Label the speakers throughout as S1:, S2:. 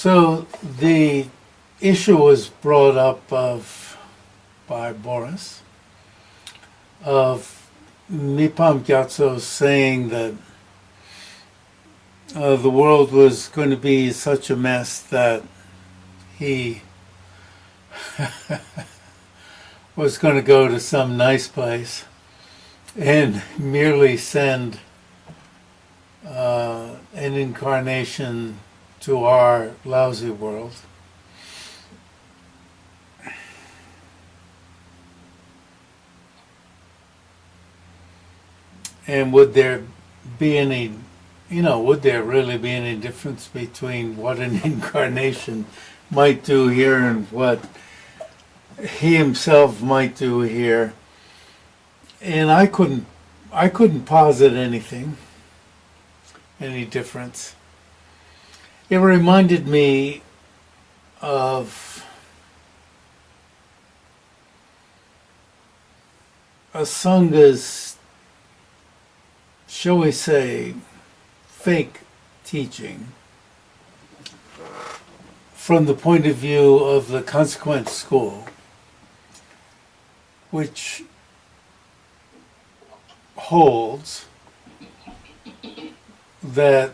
S1: So the issue was brought up by Boris of Mipam Gyatsho saying that the world was going to be such a mess that he was going to go to some nice place and merely send an incarnation to our lousy world. And would there be any, would there really be any difference between what an incarnation might do here and what he himself might do here? And I couldn't posit anything, any difference. It reminded me of Asanga's, shall we say, fake teaching from the point of view of the consequent school, which holds that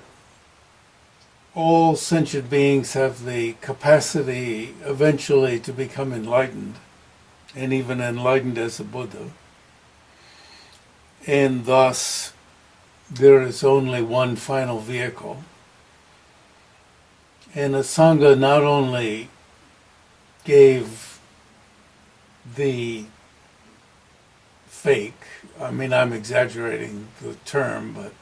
S1: all sentient beings have the capacity eventually to become enlightened, and even enlightened as a Buddha, and thus there is only one final vehicle. And Asanga not only gave the fake, I'm exaggerating the term,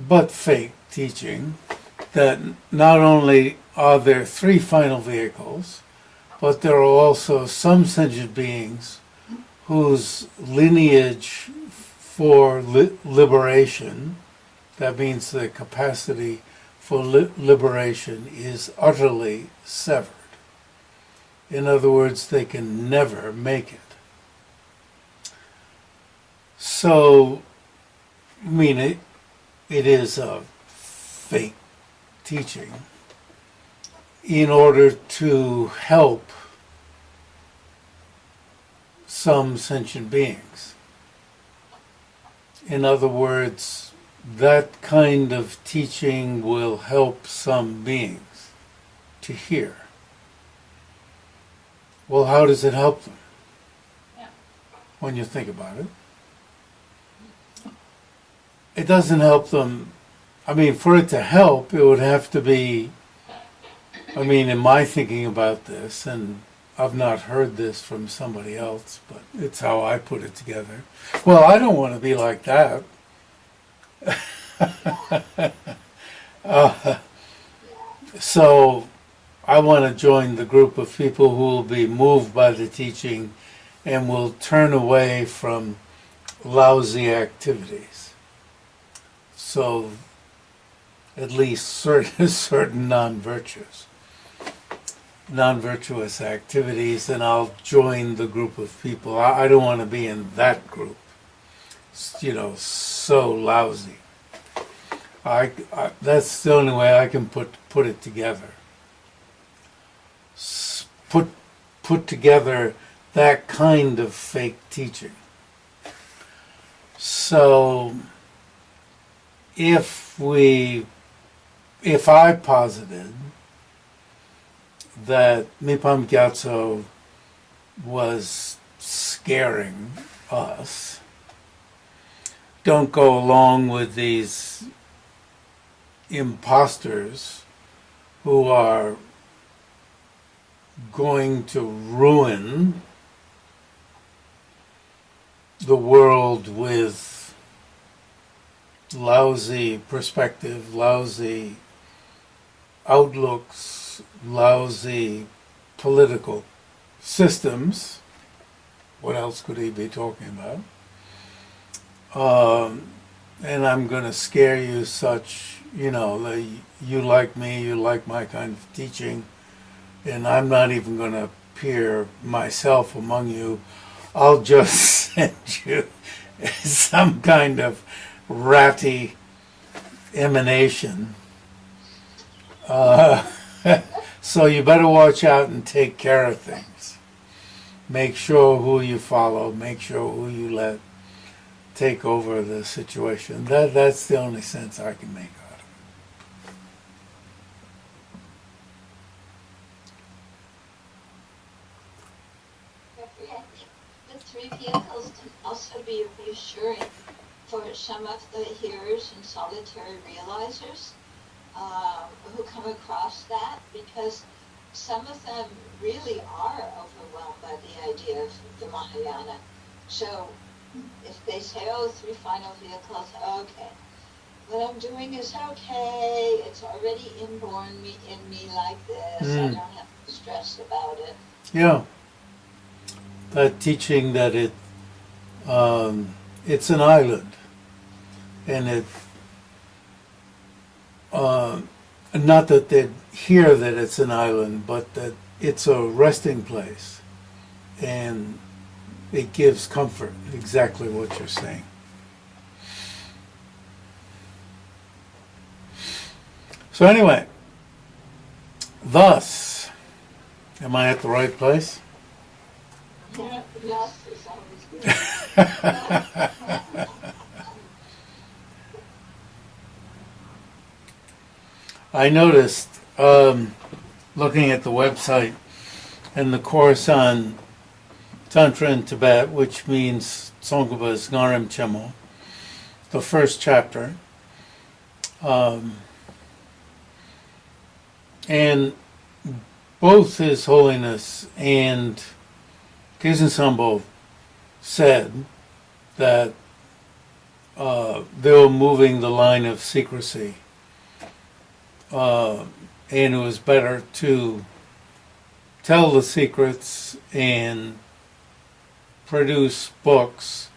S1: but fake teaching, that not only are there three final vehicles, but there are also some sentient beings whose lineage for liberation, that means the capacity for liberation, is utterly severed. In other words, they can never make it. So, it is a fake teaching in order to help some sentient beings. In other words, that kind of teaching will help some beings to hear. Well, how does it help them? When you think about it. It doesn't help them. For it to help, it would have to be, in my thinking about this, and I've not heard this from somebody else, but it's how I put it together. Well, I don't want to be like that. So I want to join the group of people who will be moved by the teaching and will turn away from lousy activities. So at least certain non-virtuous activities, and I'll join the group of people. I don't want to be in that group, so lousy. That's the only way I can put it together. Put together that kind of fake teaching. So if I posited that Mipam Gyatsho was scaring us, don't go along with these imposters who are going to ruin the world with lousy perspective, lousy outlooks, lousy political systems. What else could he be talking about? And I'm going to scare you such, you like me, you like my kind of teaching, and I'm not even going to appear myself among you. I'll just send you some kind of ratty emanation Uh, so you better watch out and take care of things. Make sure who you follow, make sure who you let take over the situation. That's the only sense I can make out of
S2: The three vehicles can also be reassuring for some of the hearers and solitary realizers who come across that, because some of them really are overwhelmed by the idea of the Mahayana. So if they say, oh, three final vehicles, okay, what I'm doing is okay, it's already inborn in me like this, I don't have to stress about it.
S1: Yeah. That teaching that it's an island, and it not that they hear that it's an island, but that it's a resting place, and it gives comfort. Exactly what you're saying. So anyway, thus, am I at the right place?
S2: Yeah, yes, it's always good.
S1: I noticed, looking at the website and the course on Tantra in Tibet, which means Tsongkhapa's Ngarim Chemo, the first chapter, and both His Holiness and Khetsun Sangpo said that they were moving the line of secrecy, and it was better to tell the secrets and produce books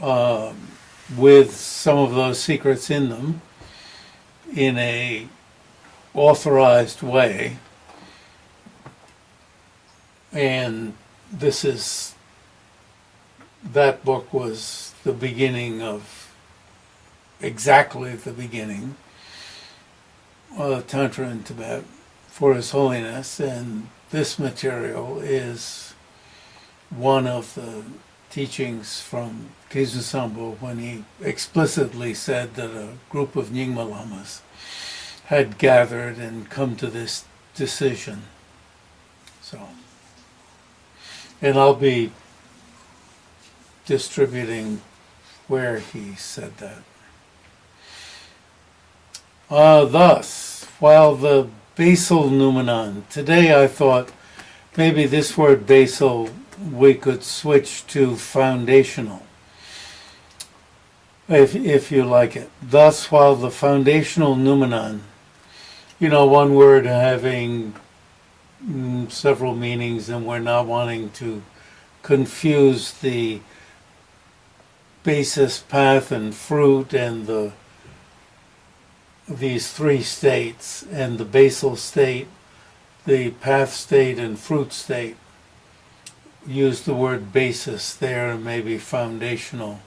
S1: with some of those secrets in them in a authorized way. And that book was the beginning of, exactly the beginning of Tantra in Tibet for His Holiness, and this material is one of the teachings from Khetsun Sangpo when he explicitly said that a group of Nyingma Lamas had gathered and come to this decision. So, and I'll be distributing where he said that. Thus, while the basal noumenon, today I thought maybe this word basal we could switch to foundational, if you like it. Thus, while the foundational noumenon, one word having several meanings, and we're not wanting to confuse the basis, path, and fruit, and these three states, and the basal state, the path state, and fruit state. Use the word basis there, and maybe foundational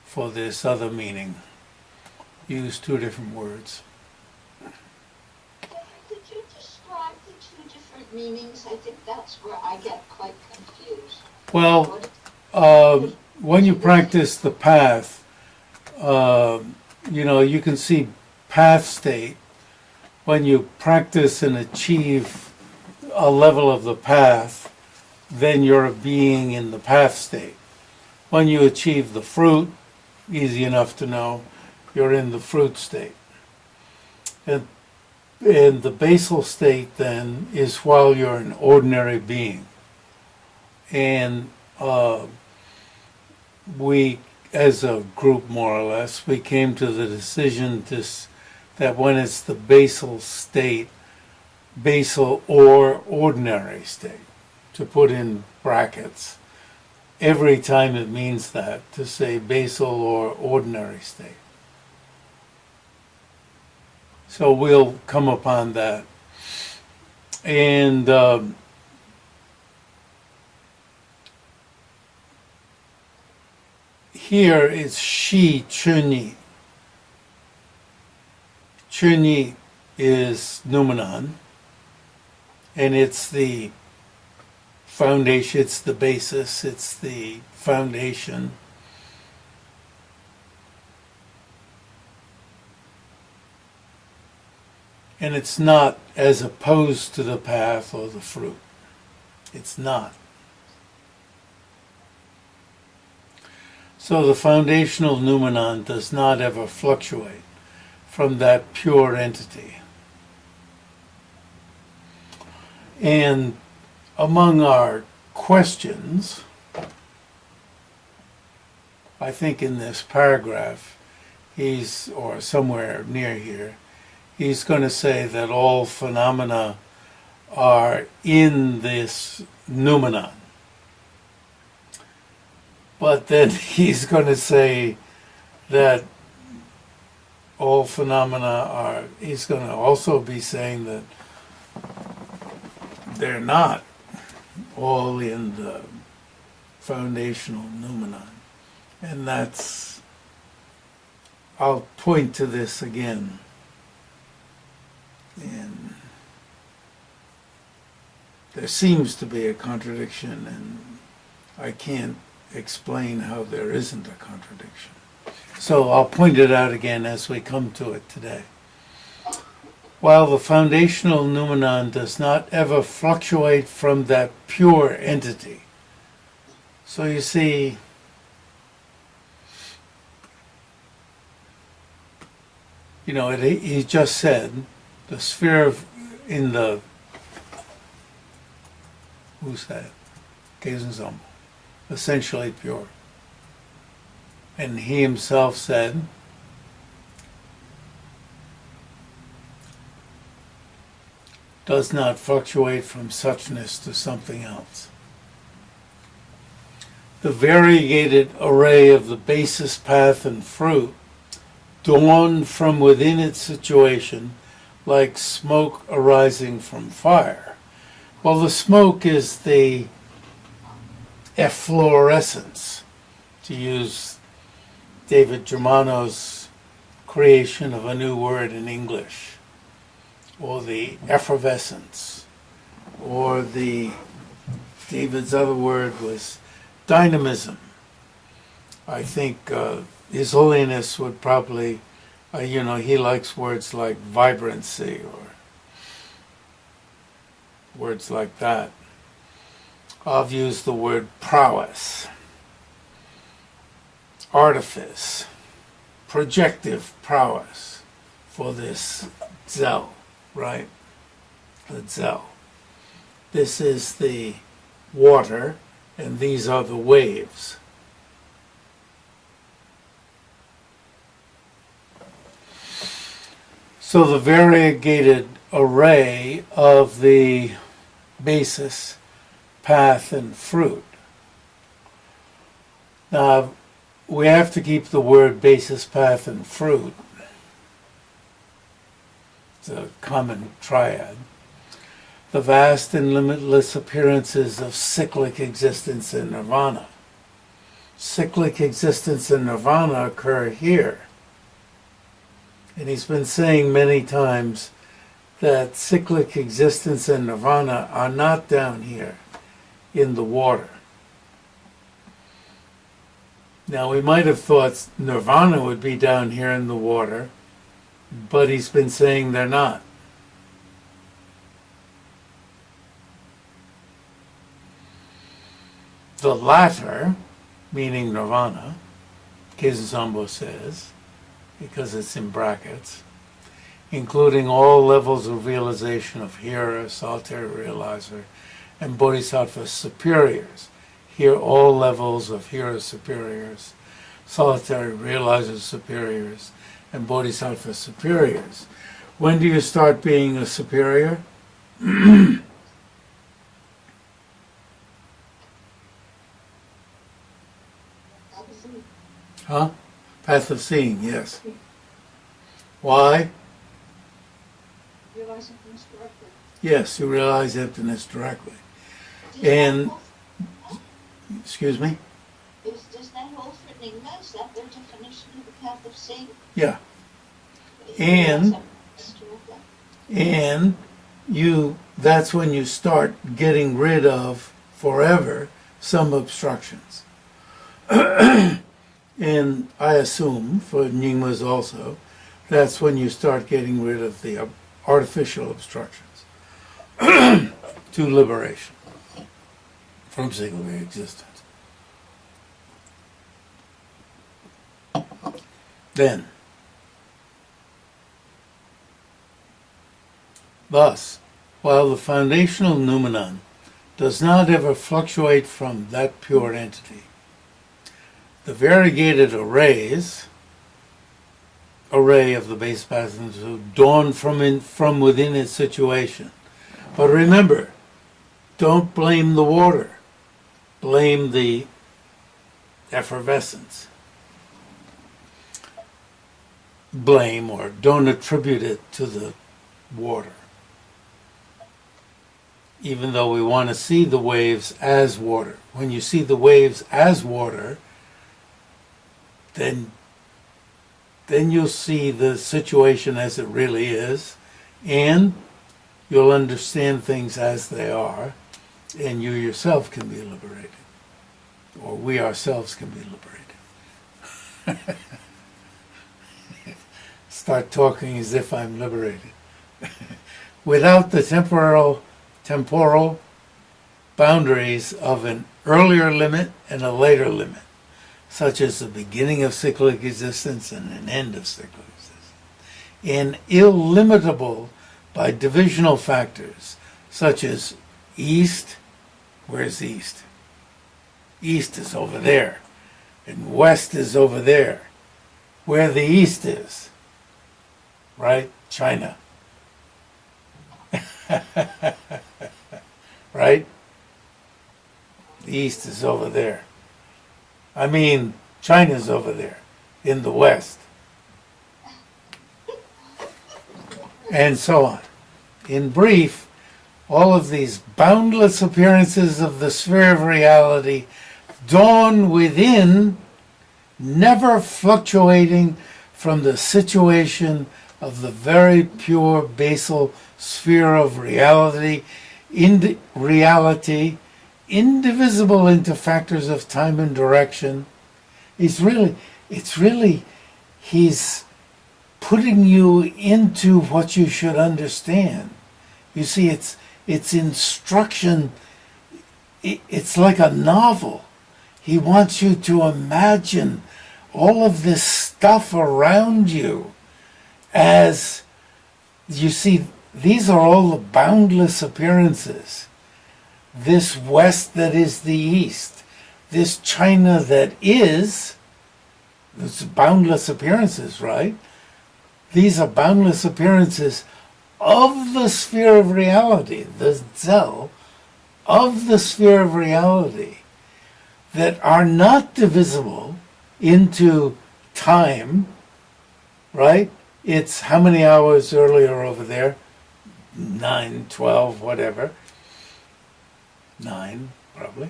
S1: for this other meaning. Use two different words.
S2: Could you describe the two different meanings? I think that's where I get quite confused.
S1: Well, when you practice the path, you can see path state. When you practice and achieve a level of the path, then you're a being in the path state. When you achieve the fruit, easy enough to know, you're in the fruit state. And the basal state then is while you're an ordinary being. And we, as a group more or less, we came to the decision that when it's the basal state, basal or ordinary state, to put in brackets, every time it means that, to say basal or ordinary state. So we'll come upon that. And here it's Shi Chunyi. Chunyi is noumenon, and it's the foundation, it's the basis, it's the foundation. And it's not as opposed to the path or the fruit. It's not. So the foundational noumenon does not ever fluctuate from that pure entity. And among our questions, I think in this paragraph, or somewhere near here, he's going to say that all phenomena are in this noumenon. But then he's going to say that all phenomena are, he's going to also be saying that they're not all in the foundational noumenon. And that's, I'll point to this again. And there seems to be a contradiction, and I can't explain how there isn't a contradiction. So I'll point it out again as we come to it today. While the foundational noumenon does not ever fluctuate from that pure entity. So you see, he just said, the sphere in the, who's that? Khetsun Sangpo, essentially pure. And he himself said, does not fluctuate from suchness to something else. The variegated array of the basis, path, and fruit dawn from within its situation like smoke arising from fire. Well, the smoke is the efflorescence, to use David Germano's creation of a new word in English, or the effervescence, or David's other word was dynamism. I think His Holiness would probably, he likes words like vibrancy or words like that. I've used the word prowess, artifice, projective prowess for this zel, right? The zel. This is the water, and these are the waves. So the variegated array of the basis, path, and fruit. Now, we have to keep the word basis, path, and fruit. It's a common triad. The vast and limitless appearances of cyclic existence in nirvana. Cyclic existence and nirvana occur here. And he's been saying many times that cyclic existence and nirvana are not down here in the water. Now, we might have thought nirvana would be down here in the water, but he's been saying they're not. The latter, meaning nirvana, Khetsun Sangpo says, because it's in brackets, including all levels of realization of hearer, solitary realizer, and bodhisattva superiors. Here, all levels of hearer superiors, solitary realizer superiors, and bodhisattva superiors. When do you start being a superior? Huh? Path of seeing, yes. Why?
S2: Realize emptiness directly.
S1: Yes, you realize emptiness directly. And, excuse me?
S2: Does that hold for Nyingma? Is that their definition of the path of seeing?
S1: Yeah. And, And that's when you start getting rid of forever some obstructions. And I assume for Nyingmas also, that's when you start getting rid of the artificial obstructions to liberation from single existence. Then, thus, while the foundational noumenon does not ever fluctuate from that pure entity, the variegated array of the base patterns who dawn from within its situation. But remember, don't blame the water. Blame the effervescence. Blame or don't attribute it to the water. Even though we want to see the waves as water. When you see the waves as water, then you'll see the situation as it really is, and you'll understand things as they are, and you yourself can be liberated, or we ourselves can be liberated. Start talking as if I'm liberated. Without the temporal boundaries of an earlier limit and a later limit, such as the beginning of cyclic existence and an end of cyclic existence, and illimitable by divisional factors, such as east. Where's east? East is over there, and west is over there. Where the east is, right? China. Right? The east is over there. I mean, China's over there, in the west. And so on. In brief, all of these boundless appearances of the sphere of reality dawn within, never fluctuating from the situation of the very pure basal sphere of reality, indivisible into factors of time and direction. He's putting you into what you should understand. You see, it's instruction. It's like a novel. He wants you to imagine all of this stuff around you as, you see, these are all the boundless appearances. This West that is the East, this China that is, it's boundless appearances, right? These are boundless appearances of the sphere of reality, the Zel, of the sphere of reality, that are not divisible into time, right? It's how many hours earlier over there? 9, 12, whatever. 9, probably.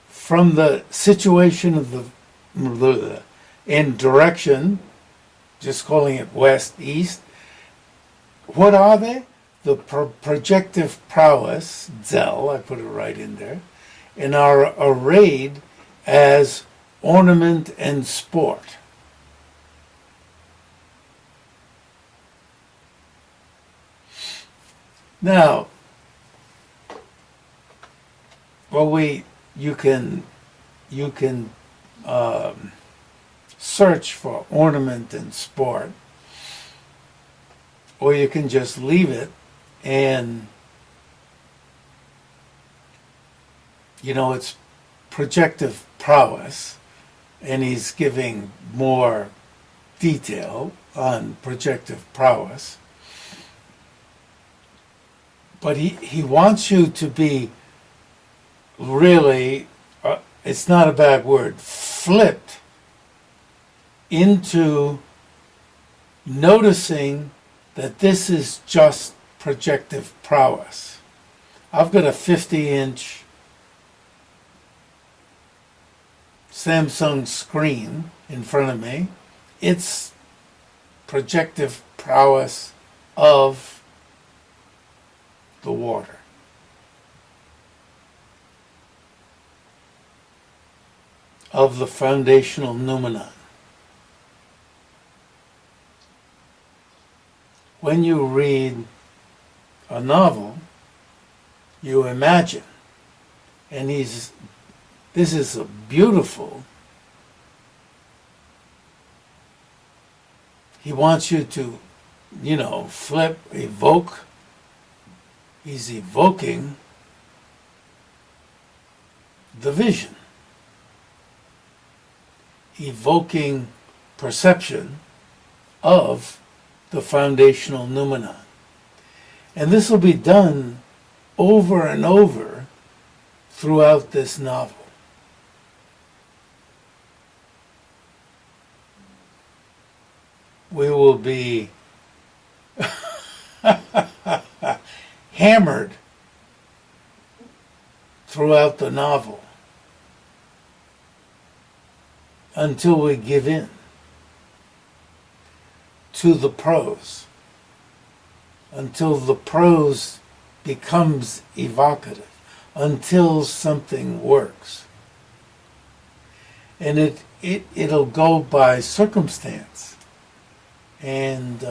S1: From the situation of the in direction, just calling it west, east, what are they? The projective prowess, Zel, I put it right in there, and are arrayed as ornament and sport. Now, you can search for ornament and sport, or you can just leave it and, it's projective prowess, and he's giving more detail on projective prowess. But he wants you to be really, it's not a bad word, flipped into noticing that this is just projective prowess. I've got a 50-inch Samsung screen in front of me. It's projective prowess of the water. Of the foundational noumenon. When you read a novel, you imagine, and this is a beautiful, he wants you to, flip, evoke, he's evoking the vision, evoking perception of the foundational noumenon. And this will be done over and over throughout this novel. We will be hammered throughout the novel until we give in to the prose, until the prose becomes evocative, until something works. And it'll go by circumstance. And,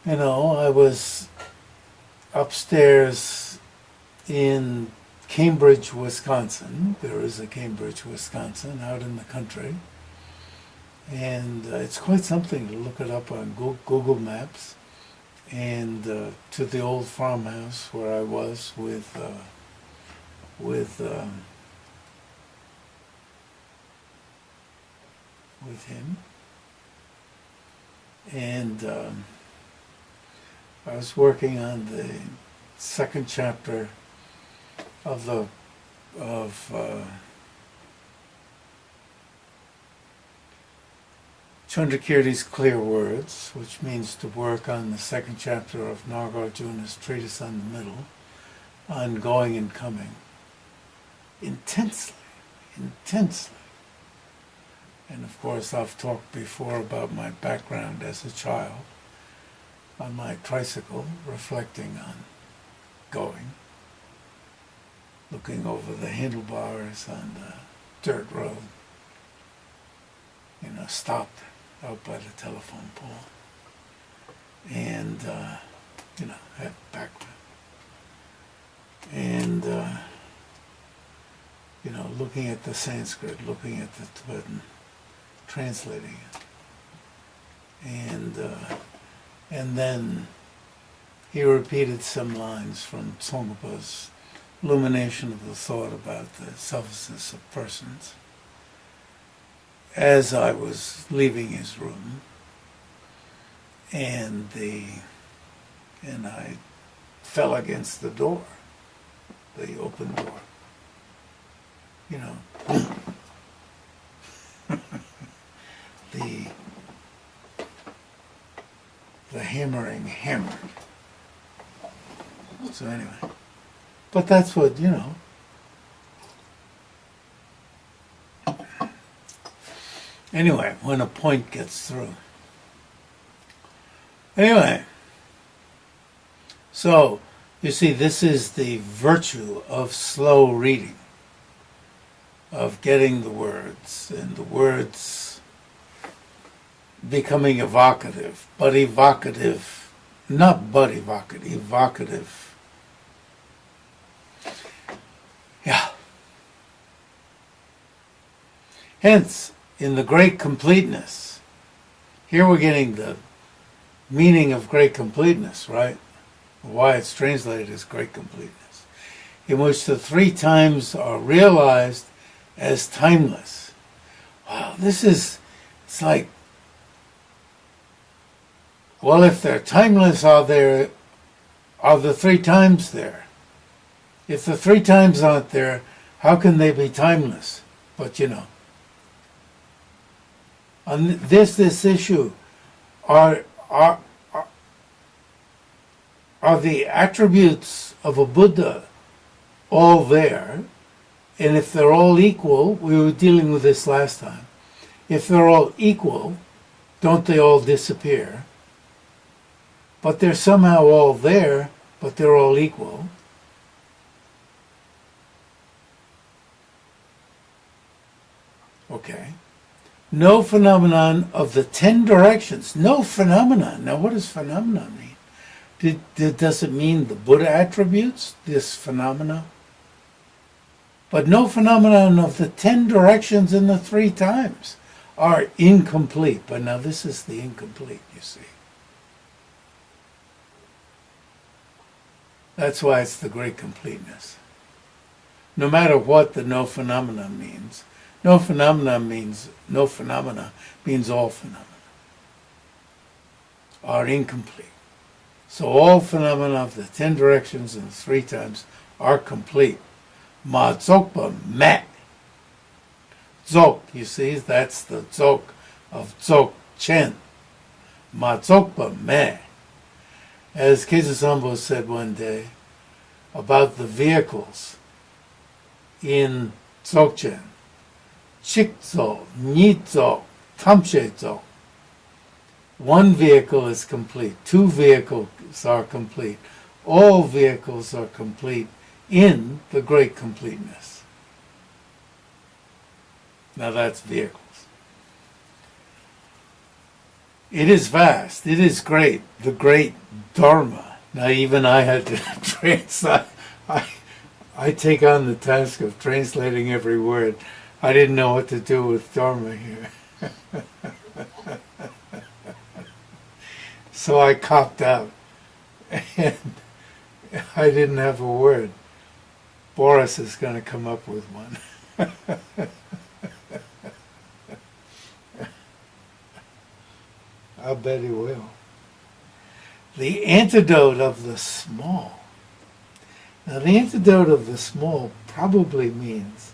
S1: I was upstairs in Cambridge, Wisconsin. There is a Cambridge, Wisconsin, out in the country. And it's quite something to look it up on Google Maps. And to the old farmhouse where I was with him. And I was working on the second chapter of Chandrakirti's Clear Words, which means to work on the second chapter of Nagarjuna's treatise on the middle, on going and coming. Intensely. And of course, I've talked before about my background as a child on my tricycle, reflecting on going, looking over the handlebars on the dirt road, stopped out by the telephone pole, and, had background. And, looking at the Sanskrit, looking at the Tibetan, translating it. And then he repeated some lines from Tsongpa's illumination of the thought about the selflessness of persons as I was leaving his room, and I fell against the door, the open door. The hammering hammered. So anyway, but that's what, Anyway, when a point gets through. Anyway, so, you see, this is the virtue of slow reading, of getting the words, and the words becoming evocative, but evocative, not but evocative, evocative. Yeah. Hence, in the Great Completeness, here we're getting the meaning of Great Completeness, right? Why it's translated as Great Completeness, in which the three times are realized as timeless. Wow, it's like, well, if they're timeless, are the three times there? If the three times aren't there, how can they be timeless? But on this issue, are the attributes of a Buddha all there? And if they're all equal, we were dealing with this last time, if they're all equal, don't they all disappear? but they're somehow all there, but they're all equal. Okay. No phenomenon of the 10 directions. No phenomenon. Now, what does phenomenon mean? Does it mean the Buddha attributes, this phenomena? But no phenomenon of the 10 directions in the 3 times are incomplete. But now this is the incomplete, you see. That's why it's the great completeness. No matter what the no phenomena means, no phenomena means all phenomena are incomplete. So all phenomena of the 10 directions and 3 times are complete. Ma dzogpa me. Dzog, you see, that's the dzog of dzog chen. Ma dzogpa me. As Khetsun Sangpo said one day about the vehicles in Dzogchen, Chikzo, Nizo, Tamshezo. 1 vehicle is complete, 2 vehicles are complete, all vehicles are complete in the great completeness. Now that's vehicles. It is vast, it is great, the great Dharma. Now even I had to translate, I take on the task of translating every word. I didn't know what to do with Dharma here. So I copped out, and I didn't have a word. Boris is going to come up with one. I'll bet he will. The antidote of the small. Now the antidote of the small probably means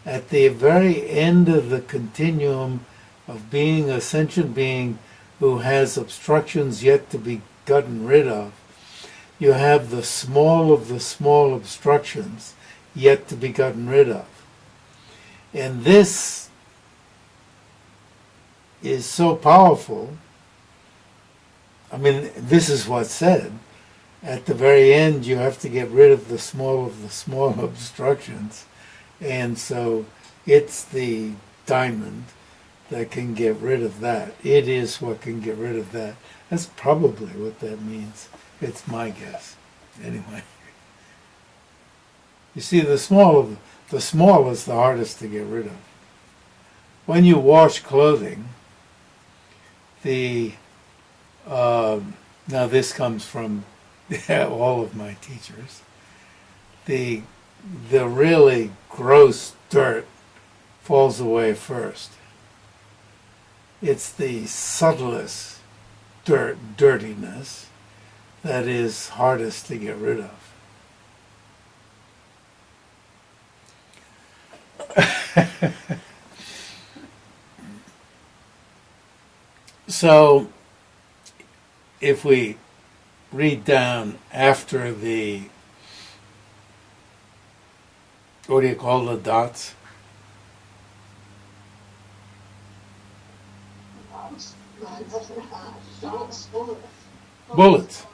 S1: at the very end of the continuum of being a sentient being who has obstructions yet to be gotten rid of, you have the small of the small obstructions yet to be gotten rid of. And this is so powerful. I mean, this is what's said. At the very end, you have to get rid of the small obstructions. And so it's the diamond that can get rid of that. It is what can get rid of that. That's probably what that means. It's my guess. Anyway. You see, the small is the hardest to get rid of. When you wash clothing, now this comes from all of my teachers, the really gross dirt falls away first. It's the subtlest dirtiness that is hardest to get rid of. So, if we read down after the, what do you call the dots? Bullets.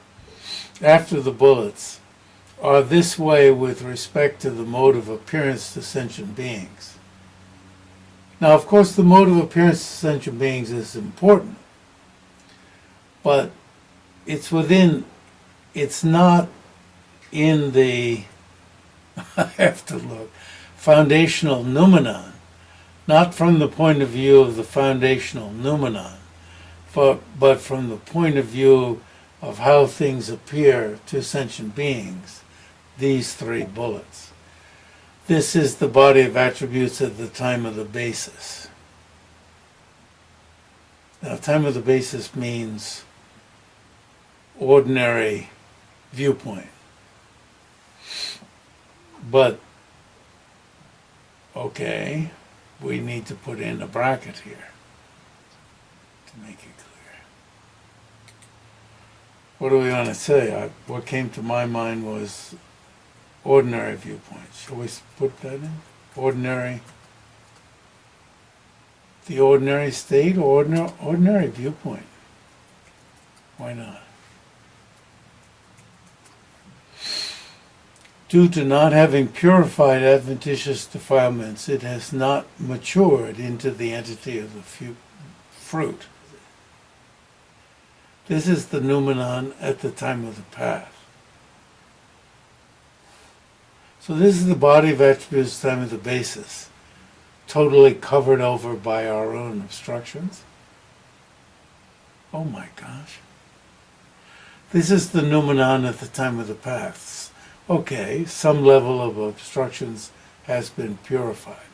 S1: After the bullets are this way with respect to the mode of appearance to sentient beings. Now, of course, the mode of appearance to sentient beings is important, but it's not in the, I have to look, foundational noumenon, not from the point of view of the foundational noumenon, but from the point of view of how things appear to sentient beings, these 3 bullets. This is the body of attributes at the time of the basis. Now, time of the basis means ordinary viewpoint. But, okay, we need to put in a bracket here to make it clear. What do we want to say? What came to my mind was ordinary viewpoint. Shall we put that in? Ordinary. The ordinary state, ordinary viewpoint. Why not? Due to not having purified adventitious defilements, it has not matured into the entity of the fruit. This is the noumenon at the time of the path. So this is the body of attributes, time of the basis, totally covered over by our own obstructions. Oh my gosh. This is the noumenon at the time of the paths. Okay, some level of obstructions has been purified.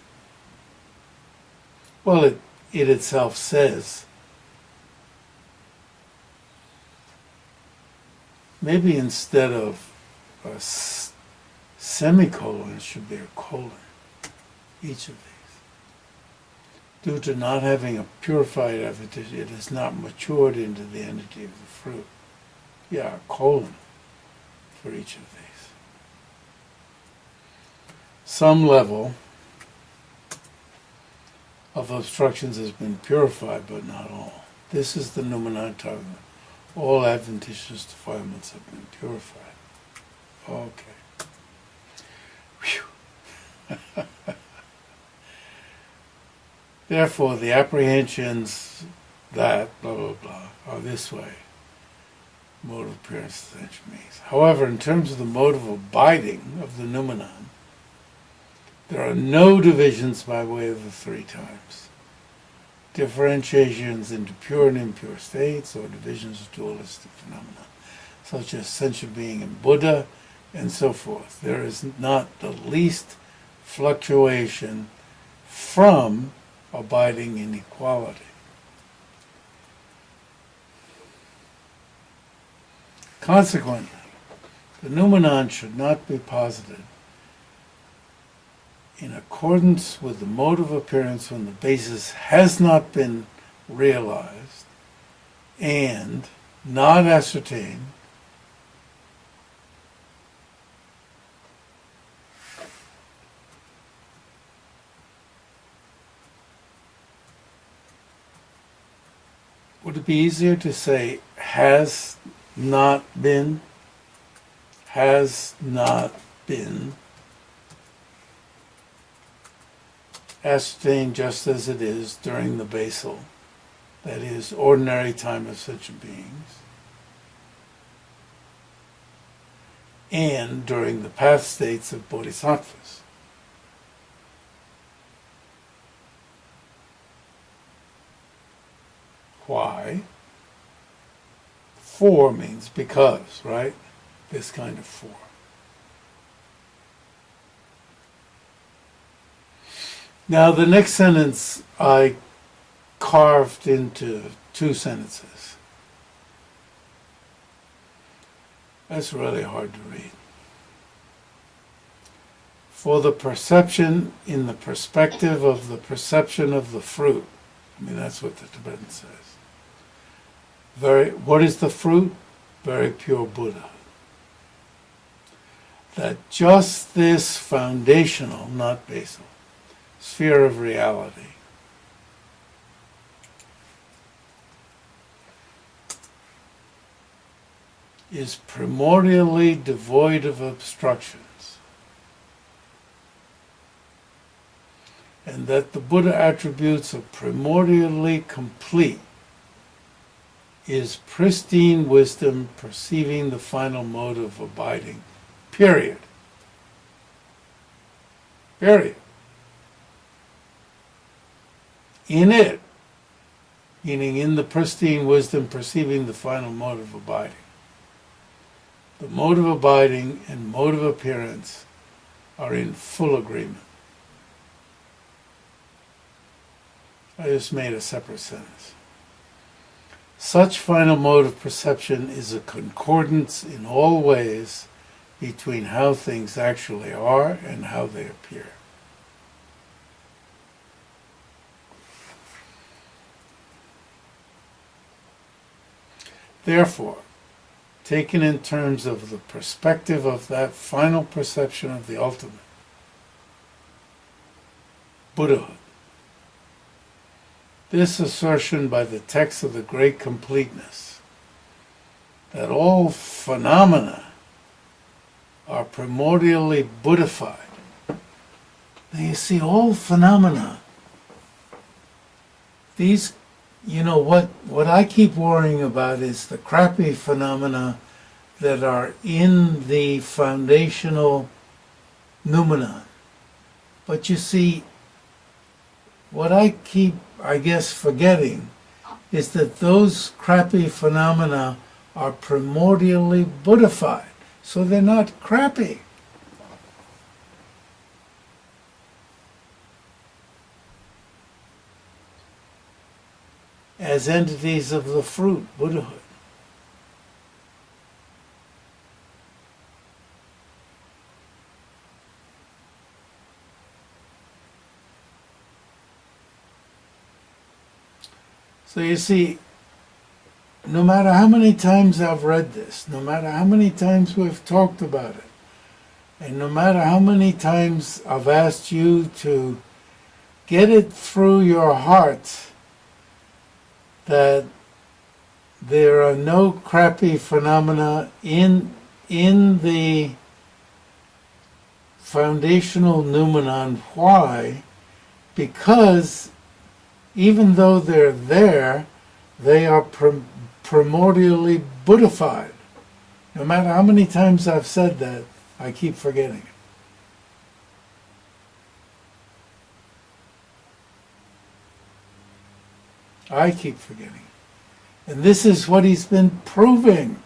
S1: Well, it itself says, maybe instead of a semicolon, it should be a colon, each of these. Due to not having a purified adventitious, it has not matured into the entity of the fruit. Yeah, a colon for each of these. Some level of obstructions has been purified, but not all. This is the noumenon talking. All adventitious defilements have been purified. Okay. Whew. Therefore, the apprehensions that blah blah blah are this way. Mode of appearance, essential means. However, in terms of the mode of abiding of the noumenon, there are no divisions by way of the three times. Differentiations into pure and impure states, or divisions of dualistic phenomena, such as sentient being and Buddha, and so forth. There is not the least fluctuation from abiding in equality. Consequently, the noumenon should not be posited in accordance with the mode of appearance when the basis has not been realized and not ascertained would it be easier to say has not been ascertained just as it is during the basal, that is, ordinary time of sentient beings, and during the path states of bodhisattvas. Why? For means because, right? This kind of for. Now the next sentence I carved into two sentences. That's really hard to read. For the perception in the perspective of the perception of the fruit. I mean, that's what the Tibetan says. What is the fruit? Very pure Buddha. That just this foundational, not basal, sphere of reality is primordially devoid of obstructions, and that the Buddha attributes are primordially complete, is pristine wisdom perceiving the final mode of abiding. Period. Period. In it, meaning in the pristine wisdom perceiving the final mode of abiding. The mode of abiding and mode of appearance are in full agreement. I just made a separate sentence. Such final mode of perception is a concordance in all ways between how things actually are and how they appear. Therefore, taken in terms of the perspective of that final perception of the ultimate, Buddhahood, this assertion by the text of the Great Completeness, that all phenomena are primordially Buddhified. Now you see, all phenomena, these, what I keep worrying about is the crappy phenomena that are in the foundational noumenon. But you see, what I keep, I guess, forgetting is that those crappy phenomena are primordially Buddhified. So they're not crappy. As entities of the fruit, Buddhahood. So you see, no matter how many times I've read this, no matter how many times we've talked about it, and no matter how many times I've asked you to get it through your heart that there are no crappy phenomena in the foundational noumenon. Why? Because even though they're there, they are primordially Buddhified. No matter how many times I've said that, I keep forgetting it. I keep forgetting. And this is what he's been proving.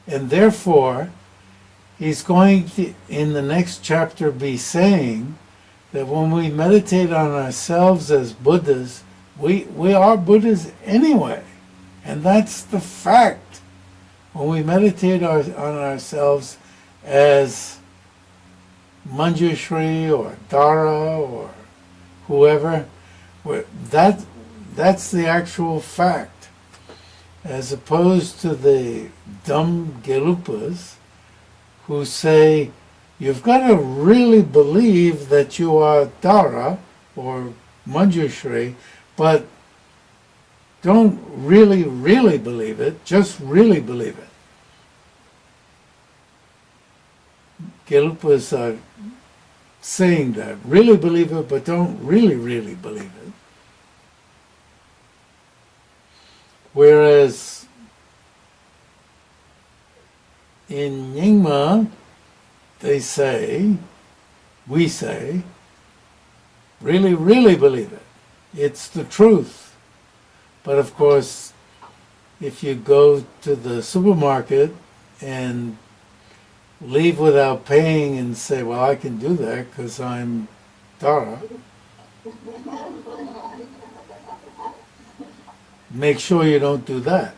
S1: And therefore, he's going to, in the next chapter, be saying that when we meditate on ourselves as Buddhas, we are Buddhas anyway. And that's the fact. When we meditate on ourselves as Manjushri or Dara or whoever, that's the actual fact. As opposed to the dumb Gelupas who say, you've got to really believe that you are Dara or Manjushri, but don't really, really believe it, just really believe it. Gelupas are saying that. Really believe it, but don't really, really believe it. Whereas in Nyingma, we say, really, really believe it. It's the truth. But of course, if you go to the supermarket and leave without paying and say, well, I can do that because I'm Dara, make sure you don't do that.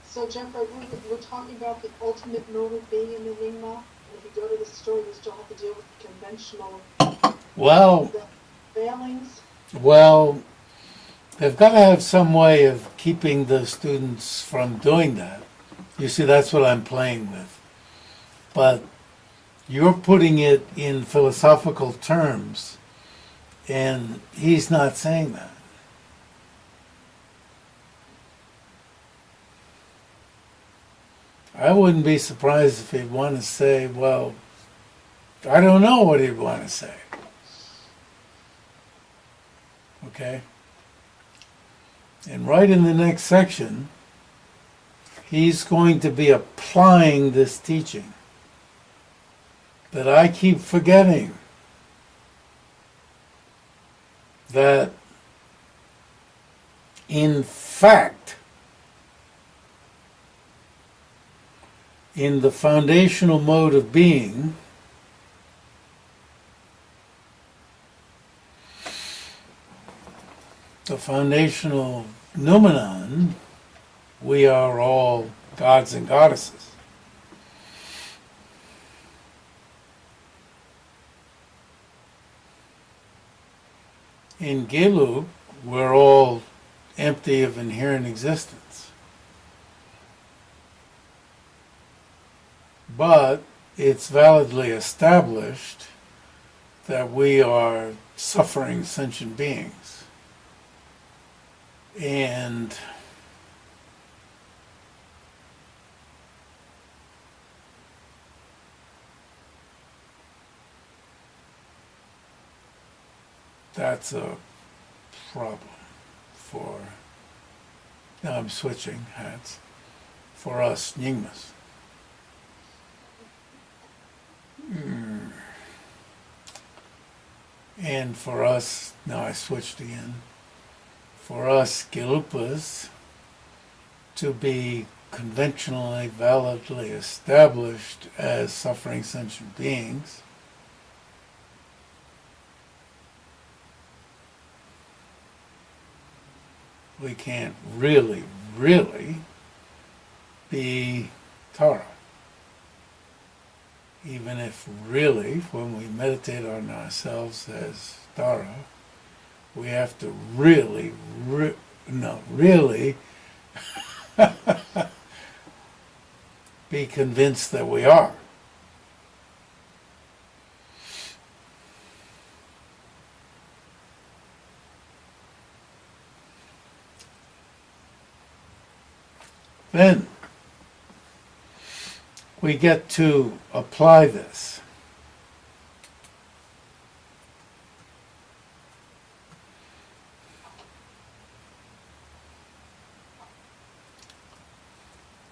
S3: So, Jeff, we're talking about the ultimate mode of being in the Nyingma. If you go to the store, you still have to deal with the conventional failings.
S1: Well, they've got to have some way of keeping the students from doing that. You see, that's what I'm playing with. But you're putting it in philosophical terms, and he's not saying that. I wouldn't be surprised if he'd want to say, well, I don't know what he'd want to say. Okay? And right in the next section, he's going to be applying this teaching that I keep forgetting. That, in fact, in the foundational mode of being, the foundational noumenon, we are all gods and goddesses. In Gelu, we're all empty of inherent existence. but it's validly established that we are suffering sentient beings. And that's a problem for, now I'm switching hats, for us Nyingmas. And for us, now I switched again, for us Gelupas to be conventionally, validly established as suffering sentient beings, we can't really be Tara. Even if really, when we meditate on ourselves as Tara, we have to really be convinced that we are. Then we get to apply this.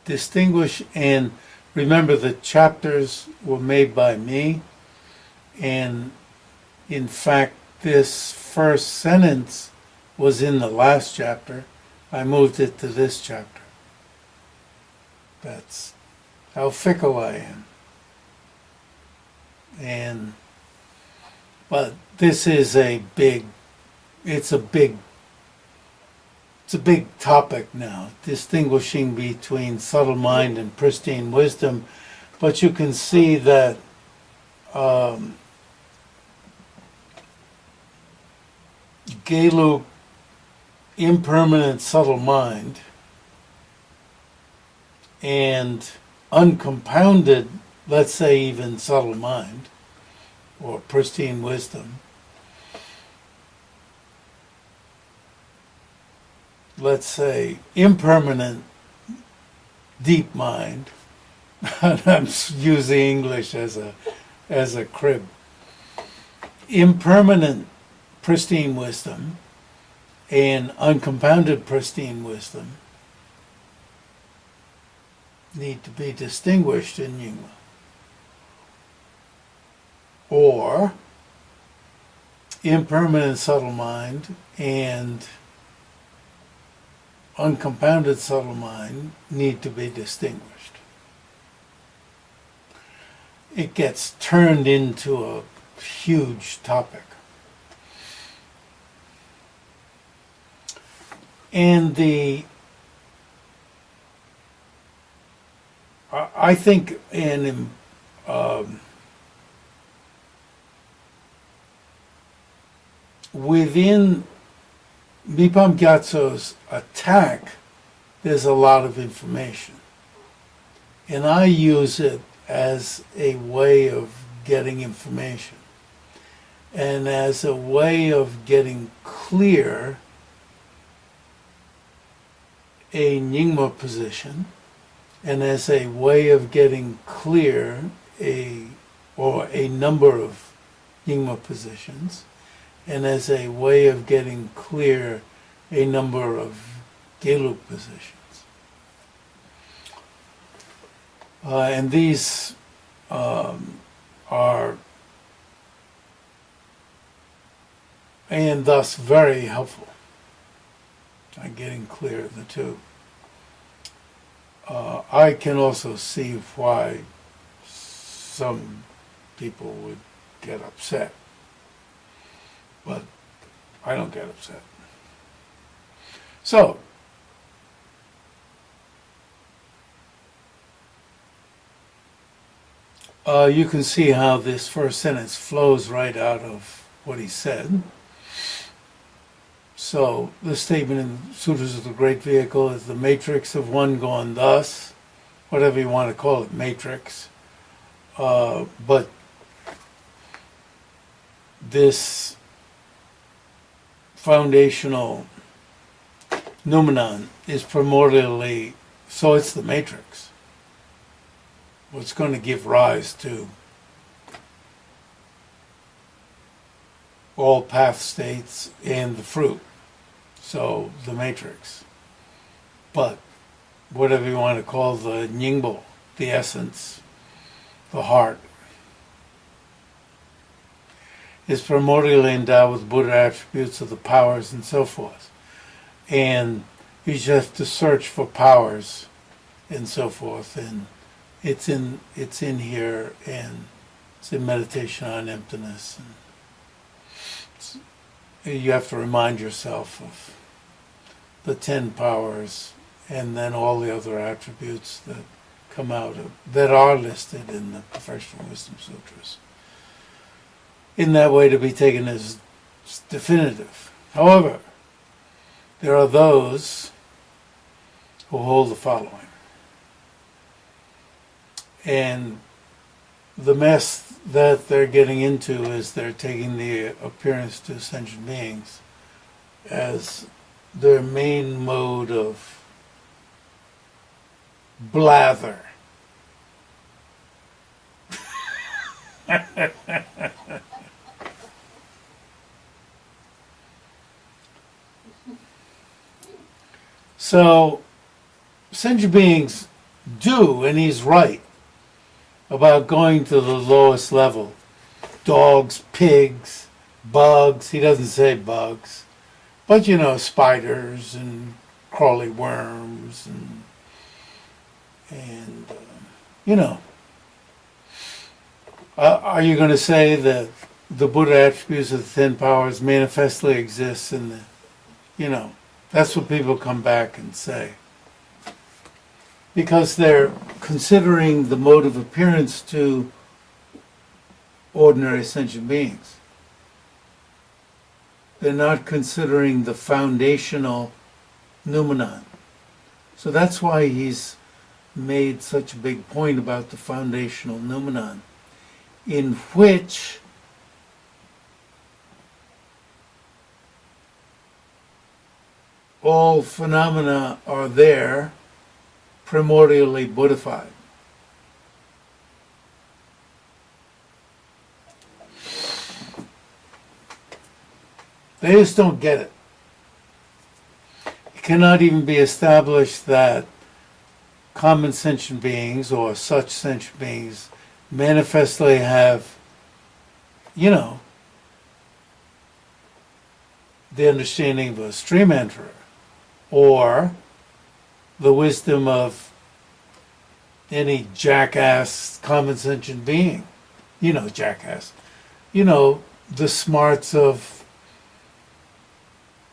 S1: Distinguish, and remember the chapters were made by me, and in fact this first sentence was in the last chapter. I moved it to this chapter. That's how fickle I am. But this is it's a big topic now, distinguishing between subtle mind and pristine wisdom. But you can see that Gelu, impermanent subtle mind, and uncompounded, let's say even subtle mind, or pristine wisdom, let's say impermanent deep mind, I'm using English as a crib, impermanent pristine wisdom and uncompounded pristine wisdom need to be distinguished in Nyingma. Or impermanent subtle mind and uncompounded subtle mind need to be distinguished. It gets turned into a huge topic. And I think within Mipam Gyatsho's attack, there's a lot of information. And I use it as a way of getting information. And as a way of getting clear a Nyingma position, and as a way of getting clear a number of Nyingma positions, and as a way of getting clear a number of Gelu positions. And these are, and thus very helpful on getting clear of the two. I can also see why some people would get upset, but I don't get upset. So, you can see how this first sentence flows right out of what he said. So, the statement in Sutras of the Great Vehicle is the matrix of one gone thus, whatever you want to call it, matrix, But this foundational noumenon is primordially, so it's the matrix. What's going to give rise to all path states and the fruit. So the matrix. But whatever you want to call the nyingbo, the essence, the heart, is primordially endowed with Buddha attributes of the powers and so forth. And you just have to search for powers and so forth, and it's in here, and it's in meditation on emptiness. And you have to remind yourself of the 10 powers and then all the other attributes that come out of, that are listed in the Professional Wisdom Sutras. In that way to be taken as definitive. However, there are those who hold the following. And the mess that they're getting into is they're taking the appearance to sentient beings as their main mode of blather. So, sentient beings do, and he's right, about going to the lowest level. Dogs, pigs, bugs, he doesn't say bugs, but you know, spiders and crawly worms and you know. Are you going to say that the Buddha attributes of the 10 powers manifestly exist in the, you know, that's what people come back and say. Because they're considering the mode of appearance to ordinary sentient beings. They're not considering the foundational noumenon. So that's why he's made such a big point about the foundational noumenon, in which all phenomena are there, primordially Buddhified. They just don't get it. It cannot even be established that common sentient beings or such sentient beings manifestly have, you know, the understanding of a stream enterer or the wisdom of any jackass common sentient being. You know, jackass. You know, the smarts of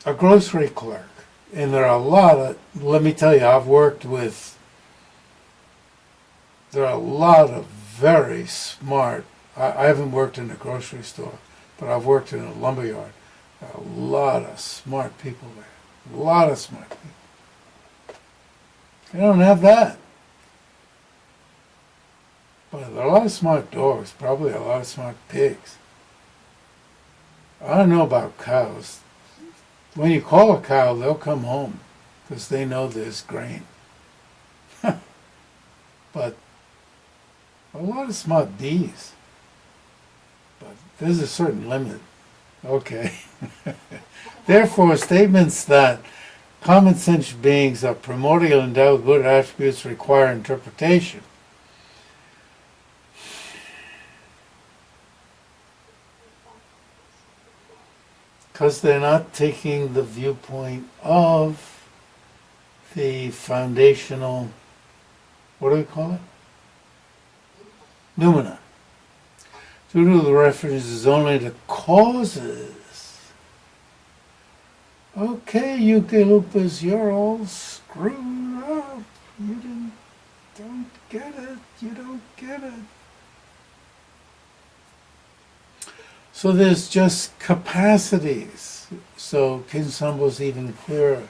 S1: a grocery clerk. And there are a lot of, let me tell you, there are a lot of very smart, I haven't worked in a grocery store, but I've worked in a lumberyard. There are a lot of smart people there. A lot of smart people. They don't have that. But there are a lot of smart dogs, probably a lot of smart pigs. I don't know about cows. When you call a cow, they'll come home because they know there's grain. But a lot of smart bees. But there's a certain limit. Okay. Therefore, statements that common sentient beings are primordial endowed with Buddha attributes require interpretation. Because they're not taking the viewpoint of the foundational, what do we call it? Noumena. Due to the references only to causes. Okay, Eucalyptus, you're all screwed up. Don't get it. You don't get it. So there's just capacities. So Khetsun Sangpo's even clearer.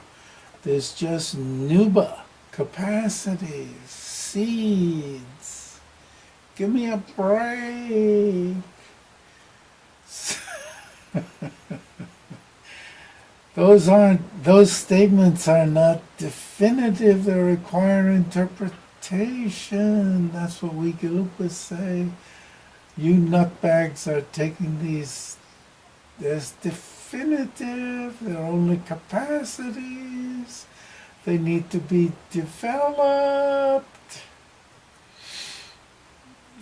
S1: There's just nuba, capacities, seeds, Give me a break. Those statements are not definitive. They require interpretation. That's what we Galupas say. You nutbags are taking these as definitive. They're only capacities. They need to be developed.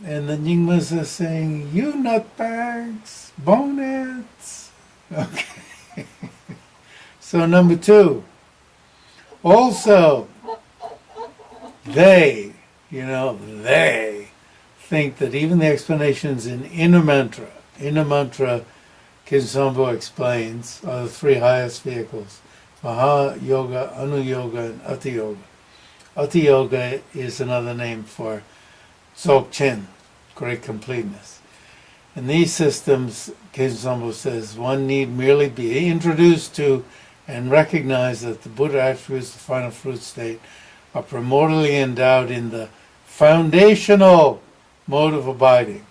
S1: And the Nyingmas are saying, you nutbags, boneheads. Okay. So number 2. Also, they think that even the explanations in Inner Mantra, Khetsun Sangpo explains, are the 3 highest vehicles: Maha Yoga, Anu Yoga, and Ati Yoga. Ati Yoga is another name for Dzogchen, Great Completeness. In these systems, Khetsun Sangpo says, one need merely be introduced to and recognize that the Buddha attributes, the final fruit state, are primordially endowed in the foundational mode of abiding,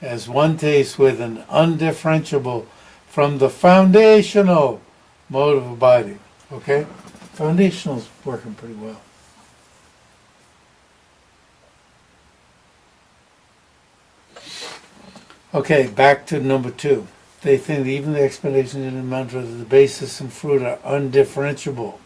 S1: as one tastes with an undifferentiable from the foundational mode of abiding. Okay? Foundational's working pretty well. Okay, back to number 2. They think that even the explanations in the mantra that the basis and fruit are undifferentiable.